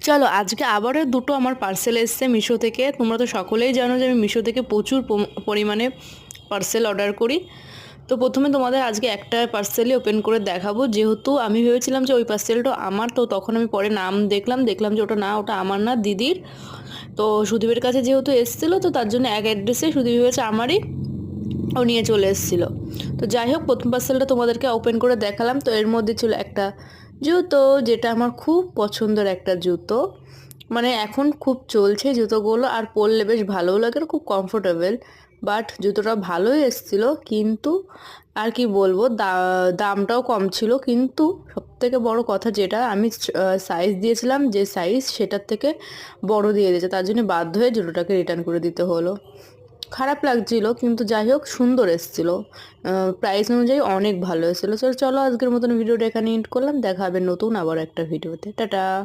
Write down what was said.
চলো আজকে আবারও দুটো আমার পার্সেল এসছে মিশো থেকে। তোমরা তো সকলেই জানো যে আমি মিশো থেকে প্রচুর পরিমাণে পার্সেল অর্ডার করি। তো প্রথমে তোমাদের আজকে একটা পার্সেলই ওপেন করে দেখাবো, যেহেতু আমি ভেবেছিলাম যে ওই পার্সেলটা আমার, তো তখন আমি পরে নাম দেখলাম যে ওটা না, ওটা আমার না, দিদির। তো সুদীপের কাছে যেহেতু এসেছিলো, তো তার জন্য এক অ্যাড্রেসে সুদীপ ভেবেছে আমারই, ও নিয়ে চলে এসেছিলো। তো যাই হোক, প্রথম পার্সেলটা তোমাদেরকে ওপেন করে দেখালাম। তো এর মধ্যে ছিল একটা জুতো, যেটা আমার খুব পছন্দের একটা জুতো। মানে এখন খুব চলছে জুতোগুলো, আর পরলে বেশ ভালোও লাগে আর খুব কমফোর্টেবল। বাট জুতোটা ভালোই এসেছিলো, কিন্তু আর কি বলবো, দামটাও কম ছিল। কিন্তু সবথেকে বড় কথা, যেটা আমি সাইজ দিয়েছিলাম যে সাইজ, সেটার থেকে বড় দিয়ে দিয়েছে, তার জন্য বাধ্য হয়ে জুতোটাকে রিটার্ন করে দিতে হলো। খারাপ লাগছিল, কিন্তু যাই হোক সুন্দর এসেছিল। প্রাইস অনুযায়ী অনেক ভালো এসেছিলো। চলো আজকের মতন ভিডিওটা এখানে এন্ড করলাম। দেখা হবে নতুন আবার একটা ভিডিওতে। টাটা।